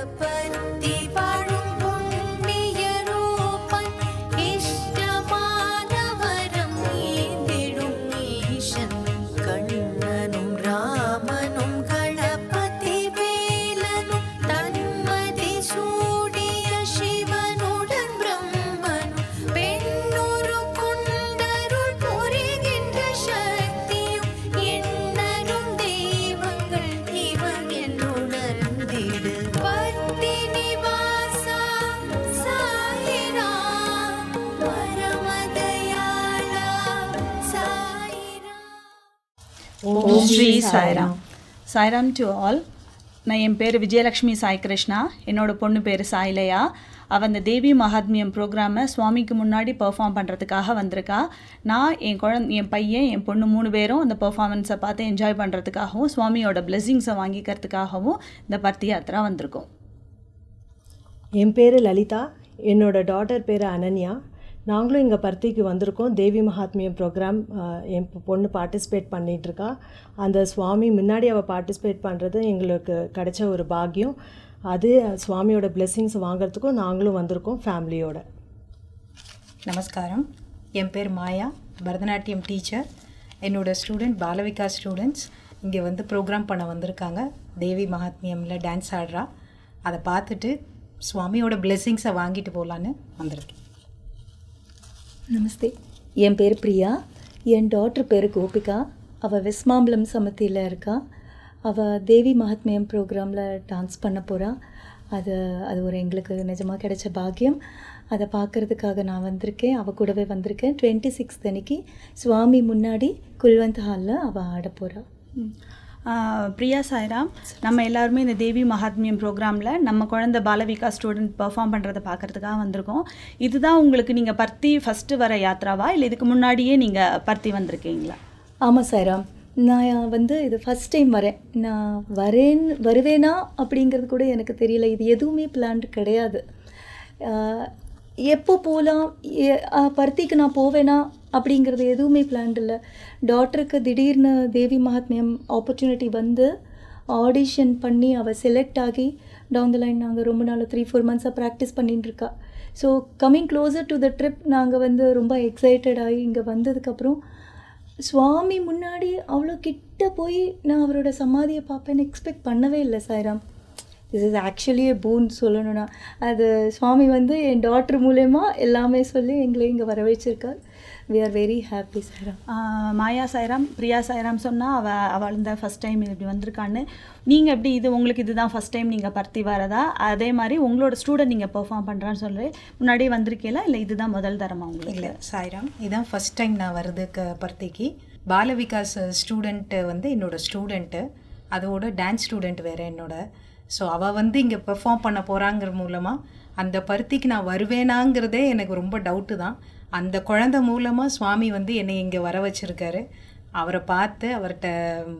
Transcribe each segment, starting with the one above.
பத்தி வாழும் புண்ணிய ரூபன் இஷ்டமான வரம் நீந்திடும் ஈசன் கண்ணனும் ராமனும் கணபதி வேலனும் தன்மதி சூடிய சிவனுடன் பிரம்மனும் பெண்ணொரு கொண்டருள் புரிகின்ற சக்தியும் எண்ணரும் தெய்வங்கள் இவன் என்னுணர்ந்திடு பத்தி நிவாசா சாயிரா பரமதயாளா சாயிரா. ஓம் ஸ்ரீ சாய்ராம். Sairam to all. நான் என் பேர் விஜயலக்ஷ்மி சாய் கிருஷ்ணா. என்னோட பொண்ணு பேர் சாய்லையா. அவள் அந்த தேவி மகாத்மியம் ப்ரோக்ராமை சுவாமிக்கு முன்னாடி பெர்ஃபார்ம் பண்ணுறதுக்காக வந்திருக்கா. நான் என் பையன் என் பொண்ணு 3 பேரும் அந்த பெர்ஃபார்மன்ஸை பார்த்து என்ஜாய் பண்ணுறதுக்காகவும் சுவாமியோட பிளெஸிங்ஸை வாங்கிக்கிறதுக்காகவும் இந்த பர்த்தி யாத்திரா வந்திருக்கோம். என் பேர் லலிதா. என்னோட டாட்டர் பேர் அனன்யா. நாங்களும் இங்கே பர்த்திக்கு வந்திருக்கோம். தேவி மகாத்மியம் ப்ரோக்ராம் என் பொண்ணு பார்ட்டிசிபேட் பண்ணிகிட்ருக்கா. அந்த சுவாமி முன்னாடி அவள் பார்ட்டிசிபேட் பண்ணுறது எங்களுக்கு கிடைச்ச ஒரு பாக்கியம். அது சுவாமியோட பிளெஸ்ஸிங்ஸ் வாங்கிறதுக்கும் நாங்களும் வந்திருக்கோம் ஃபேமிலியோட. நமஸ்காரம். என் பேர் மாயா, பரதநாட்டியம் டீச்சர். என்னோட ஸ்டூடெண்ட் பாலவிகா ஸ்டூடெண்ட்ஸ் இங்கே வந்து ப்ரோக்ராம் பண்ண வந்திருக்காங்க. தேவி மகாத்மியமில் டான்ஸ் ஆடுறா. அதை பார்த்துட்டு சுவாமியோட பிளெஸ்ஸிங்ஸை வாங்கிட்டு போகலான்னு வந்திருக்கேன். நமஸ்தே. என் பேர் பிரியா. என் டாட்டர் பேர் கோபிகா. அவள் வெஸ்மாம்பலம் சமத்தியில் இருக்கா. அவள் தேவி மகாத்மியம் ப்ரோக்ராமில் டான்ஸ் பண்ண போகிறா. அது ஒரு எங்களுக்கு நிஜமாக கிடைச்ச பாக்கியம். அதை பார்க்குறதுக்காக நான் வந்திருக்கேன். அவள் கூடவே வந்திருக்கேன். 26 அன்னைக்கு சுவாமி முன்னாடி குல்வந்த் ஹாலில் அவள் ஆட போகிறா. பிரியா சாய்ராம், நம்ம எல்லாருமே இந்த தேவி மகாத்மியம் ப்ரோக்ராமில் நம்ம குழந்தை பாலவிகா ஸ்டூடெண்ட் பெர்ஃபார்ம் பண்ணுறதை பார்க்குறதுக்காக வந்திருக்கோம். இதுதான் உங்களுக்கு நீங்கள் பர்த்தி ஃபஸ்ட்டு வர யாத்ராவா இல்லை இதுக்கு முன்னாடியே நீங்கள் பர்த்தி வந்திருக்கீங்களா? ஆமாம் சாய்ராம், நான் வந்து இது ஃபஸ்ட் டைம் வரேன். நான் வருவேனா அப்படிங்கிறது கூட எனக்கு தெரியல. இது எதுவுமே பிளான்டு கிடையாது. எப்போ போகலாம், பர்த்திக்கு நான் போவேனா அப்படிங்கிறது எதுவுமே பிளான்ட் இல்லை. டாக்டருக்கு திடீர்னு தேவி மகாத்மியம் ஆப்பர்ச்சுனிட்டி வந்து ஆடிஷன் பண்ணி அவள் செலக்ட் ஆகி டவுன் த லைன் நாங்கள் ரொம்ப நாள் 3-4 மந்த்ஸாக ப்ராக்டிஸ் பண்ணிட்டு இருக்கா. So coming closer to the trip நாங்கள் வந்து ரொம்ப எக்ஸைட்டட் ஆகி இங்கே வந்ததுக்கப்புறம் சுவாமி முன்னாடி அவ்வளோ கிட்ட போய் நான் அவரோட சமாதியை பார்ப்பேன்னு எக்ஸ்பெக்ட் பண்ணவே இல்லை சாய்ராம். திஸ் இஸ் ஆக்சுவலி எ பூன் சொல்லணும்னா. அது சுவாமி வந்து என் டாக்டர் மூலயமா எல்லாமே சொல்லி எங்களை இங்கே வர வச்சிருக்கார். We are very happy Sairam. Maya Sairam, Priya Sairam சொன்னால் அவள் இந்த ஃபஸ்ட் டைம் இப்படி வந்திருக்கான்னு. நீங்கள் எப்படி உங்களுக்கு இதுதான் ஃபஸ்ட் டைம் நீங்கள் பர்த்தி வரதா? அதே மாதிரி உங்களோட ஸ்டூடெண்ட் நீங்கள் பெர்ஃபார்ம் பண்ணுறான்னு சொல்லி முன்னாடியே வந்திருக்கீங்களா இல்லை இதுதான் முதல் தரமா உங்களுக்கு? இல்லை சாய்ராம், இதுதான் ஃபஸ்ட் டைம் நான் வருதுக்கு பர்த்திக்கு. பாலவிகாஸ் ஸ்டூடெண்ட்டு வந்து என்னோடய ஸ்டூடெண்ட்டு, அதோட டான்ஸ் ஸ்டூடெண்ட் வேறு என்னோட. ஸோ அவள் வந்து இங்கே பெர்ஃபார்ம் பண்ண போகிறாங்கிற மூலமாக அந்த பர்த்திக்கு நான் வருவேனாங்கிறதே எனக்கு ரொம்ப டவுட்டு தான். அந்த குழந்தை மூலமாக சுவாமி வந்து என்னை இங்கே வர வச்சுருக்காரு. அவரை பார்த்து அவர்கிட்ட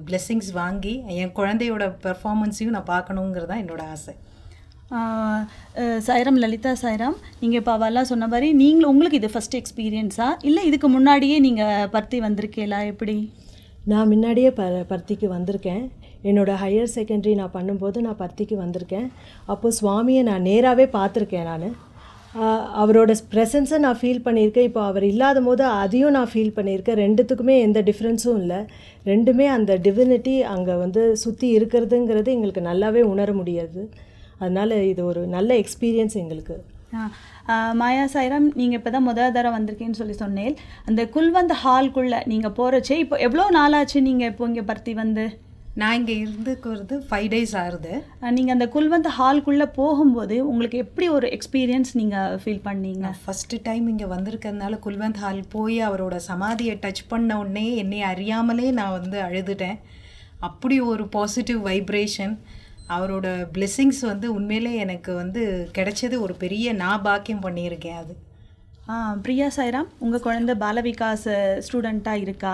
பிளெஸ்ஸிங்ஸ் வாங்கி என் குழந்தையோட பெர்ஃபார்மன்ஸையும் நான் பார்க்கணுங்கிறது தான் என்னோடய ஆசை. சாய்ராம், லலிதா சாய்ராம், நீங்கள் இப்போ அவெல்லாம் சொன்ன மாதிரி உங்களுக்கு இது ஃபஸ்ட் எக்ஸ்பீரியன்ஸா இல்லை இதுக்கு முன்னாடியே நீங்கள் பர்த்தி வந்திருக்கீங்களா? எப்படி? நான் முன்னாடியே பர்த்திக்கு வந்திருக்கேன். என்னோடய ஹையர் செகண்டரி நான் பண்ணும்போது நான் பர்த்திக்கு வந்திருக்கேன். அப்போது சுவாமியை நான் நேராகவே பார்த்துருக்கேன். நான் அவரோட ப்ரெசன்ஸை நான் ஃபீல் பண்ணியிருக்கேன். இப்போ அவர் இல்லாத போது அதையும் நான் ஃபீல் பண்ணியிருக்கேன். ரெண்டுத்துக்குமே எந்த டிஃப்ரென்ஸும் இல்லை. ரெண்டுமே அந்த டிவினிட்டி அங்கே வந்து சுற்றி இருக்கிறதுங்கிறது எங்களுக்கு நல்லாவே உணர முடியாது. அதனால் இது ஒரு நல்ல எக்ஸ்பீரியன்ஸ் எங்களுக்கு. மாயா சாய்ராம், நீங்கள் இப்போ தான் முதல் தடவை வந்திருக்கேன்னு சொல்லி சொன்னேன். அந்த குல்வந்த் ஹால்குள்ளே நீங்கள் போகிறச்சே இப்போ எவ்வளோ நாளாச்சு நீங்கள் இப்போ இங்கே பர்த்தி வந்து? நான் இங்கே இருந்துக்கிறது 5 days ஆகுது. நீங்கள் அந்த குல்வந்த் ஹால்குள்ளே போகும்போது உங்களுக்கு எப்படி ஒரு எக்ஸ்பீரியன்ஸ் நீங்கள் ஃபீல் பண்ணீங்க? ஃபஸ்ட்டு டைம் இங்கே வந்திருக்கிறதுனால குல்வந்த் ஹால் போய் அவரோட சமாதியை டச் பண்ண உடனே என்னை அறியாமலே நான் வந்து அழுதுட்டேன். அப்படி ஒரு பாசிட்டிவ் வைப்ரேஷன், அவரோட பிளெஸ்ஸிங்ஸ் வந்து உண்மையிலே எனக்கு வந்து கிடைச்சது ஒரு பெரிய நான் பாக்கியம் பண்ணியிருக்கேன். அது பிரியா சாய்ராம், உங்கள் குழந்தை பாலவிகாஸ் ஸ்டூடெண்ட்டாக இருக்கா.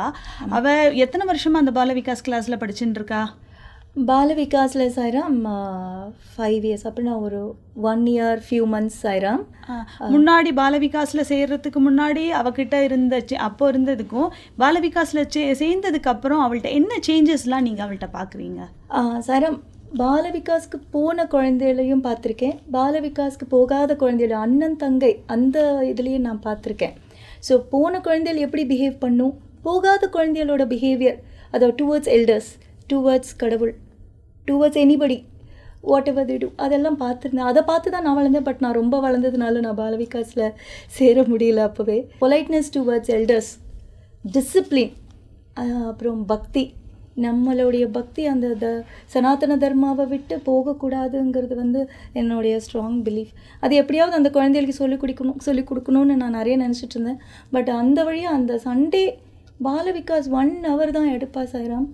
அவள் எத்தனை வருஷமாக அந்த பாலவிகாஸ் கிளாஸில் படிச்சுட்டு இருக்கா? பாலவிகாஸில் சாய்ராம் 5 years. அப்படின்னா ஒரு 1 year few months சாய்ராம். முன்னாடி பாலவிகாஸில் சேர்கிறதுக்கு முன்னாடி அவகிட்ட அப்போ இருந்ததுக்கும் பாலவிகாஸில் சேர்ந்ததுக்கப்புறம் அவள்கிட்ட என்ன சேஞ்சஸ்லாம் நீங்கள் அவள்கிட்ட பார்க்குறீங்க? சாய்ராம், பால விகாஸ்க்கு போன குழந்தைகளையும் பார்த்துருக்கேன், பால விகாஸ்க்கு போகாத குழந்தைகள அண்ணன் தங்கை அந்த இதுலேயும் நான் பார்த்துருக்கேன். ஸோ போன குழந்தைகள் எப்படி பிஹேவ் பண்ணும், போகாத குழந்தைகளோட பிஹேவியர், அதாவது டுவர்ட்ஸ் எல்டர்ஸ், டுவர்ட்ஸ் கடவுள், towards anybody, whatever they do, அதெல்லாம் பார்த்துருந்தேன். அதை பார்த்து தான் நான் வளர்ந்தேன். பட் நான் ரொம்ப வளர்ந்ததுனால நான் பால விகாஸில் சேர முடியல. அப்போவே பொலைட்னஸ் டுவர்ட்ஸ் எல்டர்ஸ், டிசிப்ளின், அப்புறம் பக்தி, நம்மளுடைய பக்தி அந்த சனாதன தர்மாவை விட்டு போகக்கூடாதுங்கிறது வந்து என்னுடைய ஸ்ட்ராங் பிலீஃப். அது எப்படியாவது அந்த குழந்தைகளுக்கு சொல்லிக் கொடுக்கணும்னு நான் நிறைய நினச்சிட்டு இருந்தேன். பட் அந்த வழியாக அந்த சண்டே பால விகாஸ் 1 hour தான் எடுப்பா சாய்ராம்.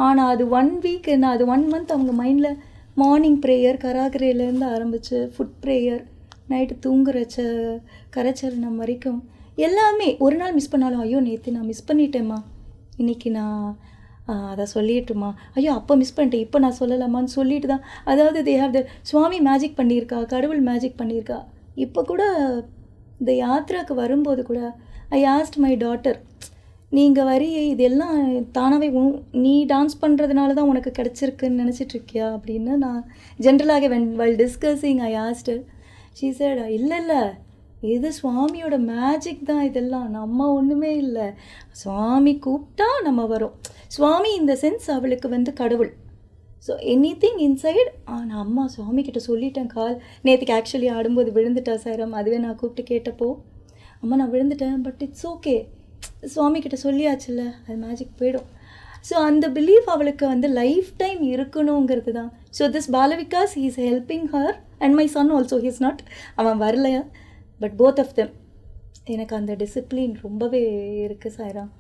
ஆனால் அது 1 week என்ன, அது 1 month அவங்க மைண்டில் மார்னிங் ப்ரேயர் கராகரையிலேருந்து ஆரம்பித்து ஃபுட் ப்ரேயர், நைட்டு தூங்குறச்ச கரைச்சரணம் வரைக்கும் எல்லாமே. ஒரு நாள் மிஸ் பண்ணாலும் ஐயோ நேற்று நான் மிஸ் பண்ணிட்டேம்மா, இன்றைக்கி நான் அதை சொல்லிட்டுமா, ஐயோ அப்போ மிஸ் பண்ணிட்டேன் இப்போ நான் சொல்லலாமான்னு சொல்லிட்டு தான். அதாவது they have the Swami magic பண்ணியிருக்கா, கடவுள் மேஜிக் பண்ணியிருக்கா. இப்போ கூட இந்த யாத்திராவுக்கு வரும்போது கூட ஐ ஆஸ்ட் மை டாட்டர், நீங்கள் வரி இதெல்லாம் தானாகவே நீ டான்ஸ் பண்ணுறதுனால தான் உனக்கு கிடச்சிருக்குன்னு நினச்சிட்ருக்கியா அப்படின்னு நான் ஜென்ரலாக while discussing I asked. She said இல்லை இது சுவாமியோட மேஜிக் தான், இதெல்லாம் நம்ம ஒன்றுமே இல்லை, சுவாமி கூப்பிட்டா நம்ம வரோம். சுவாமி இந்த சென்ஸ் அவளுக்கு வந்து கடவுள். ஸோ எனி திங் இன்சைட் நான் அம்மா சுவாமிக்கிட்ட சொல்லிட்டேன். நேற்றுக்கு ஆக்சுவலி ஆடும்போது விழுந்துட்டா சாரம். அதுவே நான் கூப்பிட்டு கேட்டப்போ அம்மா நான் விழுந்துட்டேன், பட் இட்ஸ் ஓகே, சுவாமிக்கிட்ட சொல்லியாச்சுல்ல, அது மேஜிக் போயிடும். ஸோ அந்த பிலீஃப் அவளுக்கு வந்து லைஃப் டைம் இருக்கணுங்கிறது தான். So this Bala Vikas he is helping her and my son also. He is not, அவன் வரலையா, பட் போத் ஆஃப் தெம். எனக்கு அந்த டிசிப்ளின் ரொம்பவே இருக்குது சாய்ராம்.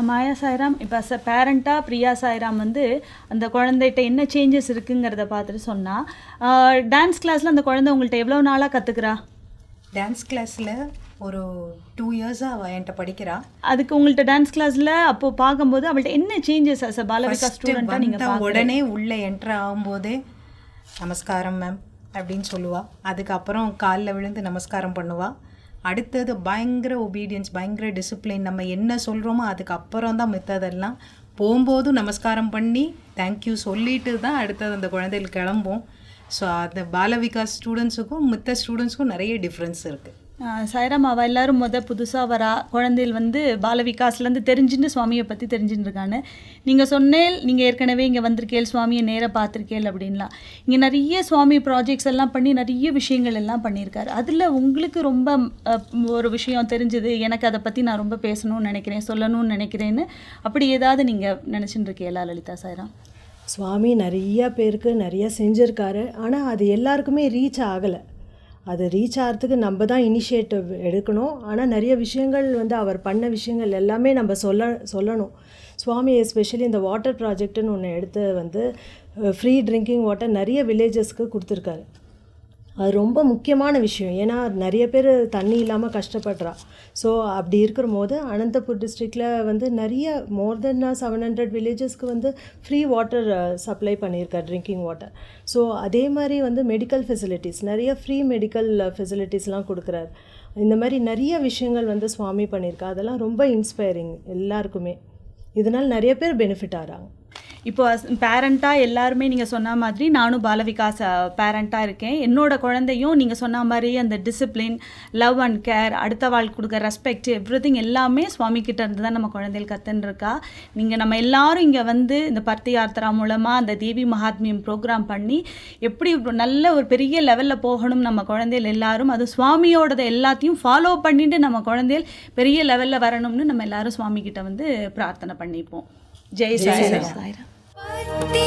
மாயா சாய்ராம், இப்போ பேரண்ட்டாக பிரியா சாய்ராம் வந்து அந்த குழந்தைகிட்ட என்ன சேஞ்சஸ் இருக்குங்கிறத பார்த்துட்டு சொன்னால், டான்ஸ் கிளாஸில் அந்த குழந்தை உங்கள்கிட்ட எவ்வளோ நாளாக கற்றுக்குறா? டான்ஸ் கிளாஸில் ஒரு 2 years-ஆக அவள் என்கிட்ட படிக்கிறா. அதுக்கு உங்கள்கிட்ட டான்ஸ் கிளாஸில் அப்போது பார்க்கும்போது அவள்கிட்ட என்ன சேஞ்சஸ் அஸ் அ பாலவிகா ஸ்டூடெண்ட்டாக நீங்கள் உடனே உள்ளே என்ட்ரு ஆகும்போதே நமஸ்காரம் மேம் அப்படின்னு சொல்லுவாள். அதுக்கப்புறம் காலில் விழுந்து நமஸ்காரம் பண்ணுவாள். அடுத்தது பயங்கர ஒபீடியன்ஸ், பயங்கர டிசிப்ளின். நம்ம என்ன சொல்கிறோமோ அதுக்கப்புறம் தான் மித்ததெல்லாம். போகும்போதும் நமஸ்காரம் பண்ணி தேங்க்யூ சொல்லிட்டு தான் அடுத்தது அந்த குழந்தைகள் கிளம்பும். ஸோ அந்த பாலவிகா ஸ்டூடெண்ட்ஸுக்கும் மித்த ஸ்டூடெண்ட்ஸுக்கும் நிறைய டிஃப்ரென்ஸ் இருக்குது. சாய்ராம், அவள் எல்லோரும் புதுசாக வரா குழந்தைகள் வந்து பாலவிகாஸ்லேருந்து தெரிஞ்சுட்டு சுவாமியை பற்றி தெரிஞ்சுட்டு இருக்கான்னு நீங்கள் சொன்னேன். நீங்கள் ஏற்கனவே இங்கே வந்திருக்கேள், சுவாமியை நேராக பார்த்துருக்கேள் அப்படின்லாம். இங்கே நிறைய சுவாமி ப்ராஜெக்ட்ஸ் எல்லாம் பண்ணி நிறைய விஷயங்கள் எல்லாம் பண்ணியிருக்காரு. அதில் உங்களுக்கு ரொம்ப ஒரு விஷயம் தெரிஞ்சுது, எனக்கு அதை பற்றி நான் ரொம்ப பேசணும்னு நினைக்கிறேன், சொல்லணும்னு நினைக்கிறேன்னு, அப்படி ஏதாவது நீங்கள் நினச்சிட்டு இருக்கீங்களா லலிதா சாய்ராம்? சுவாமி நிறைய பேருக்கு நிறைய செஞ்சுருக்காரு. ஆனால் அது எல்லாருக்குமே ரீச் ஆகலை. அது ரீச் ஆகிறதுக்கு நம்ம தான் இனிஷியேட்டிவ் எடுக்கணும். ஆனால் நிறைய விஷயங்கள் வந்து அவர் பண்ண விஷயங்கள் எல்லாமே நம்ம சொல்லணும். சுவாமி எஸ்பெஷலி இந்த வாட்டர் ப்ராஜெக்ட்டுன்னு ஒன்று எடுத்து வந்து ஃப்ரீ ட்ரிங்கிங் வாட்டர் நிறைய வில்லேஜஸ்க்கு கொடுத்துருக்காரு. அது ரொம்ப முக்கியமான விஷயம். ஏன்னா நிறைய பேர் தண்ணி இல்லாமல் கஷ்டப்படுறா. ஸோ அப்படி இருக்கிற போது அனந்தபுர் டிஸ்ட்ரிக்டில் வந்து நிறைய மோர் தென் 700 வில்லேஜஸ்க்கு வந்து ஃப்ரீ வாட்டர் சப்ளை பண்ணியிருக்கார், ட்ரிங்கிங் வாட்டர். ஸோ அதே மாதிரி வந்து மெடிக்கல் ஃபெசிலிட்டிஸ், நிறைய ஃப்ரீ மெடிக்கல் ஃபெசிலிட்டிஸ்லாம் கொடுக்குறாரு. இந்த மாதிரி நிறைய விஷயங்கள் வந்து சுவாமி பண்ணியிருக்கா. அதெல்லாம் ரொம்ப இன்ஸ்பைரிங் எல்லாருக்குமே. இதனால் நிறைய பேர் பெனிஃபிட் ஆகிறாங்க. இப்போ பேரண்ட்டாக எல்லாருமே நீங்கள் சொன்ன மாதிரி நானும் பாலவிகாஸ் பேரண்ட்டாக இருக்கேன். என்னோடய குழந்தையும் நீங்கள் சொன்ன மாதிரி அந்த டிசிப்ளின், லவ் அண்ட் கேர், அடுத்த வாழ் கொடுக்க ரெஸ்பெக்ட், எவ்ரிதிங் எல்லாமே சுவாமி கிட்ட இருந்து தான் நம்ம குழந்தைகள் கற்றுன்ருக்கா. நீங்கள் நம்ம எல்லாரும் இங்கே வந்து இந்த பர்த்தி யாத்திரா மூலமாக அந்த தேவி மகாத்மியம் ப்ரோக்ராம் பண்ணி எப்படி நல்ல ஒரு பெரிய லெவலில் போகணும் நம்ம குழந்தைகள் எல்லாரும், அது சுவாமியோடதை எல்லாத்தையும் ஃபாலோ பண்ணிட்டு நம்ம குழந்தைகள் பெரிய லெவலில் வரணும்னு நம்ம எல்லாரும் சுவாமி கிட்ட வந்து பிரார்த்தனை பண்ணிப்போம். ஜெய் சாய்ராம். பர்த்தி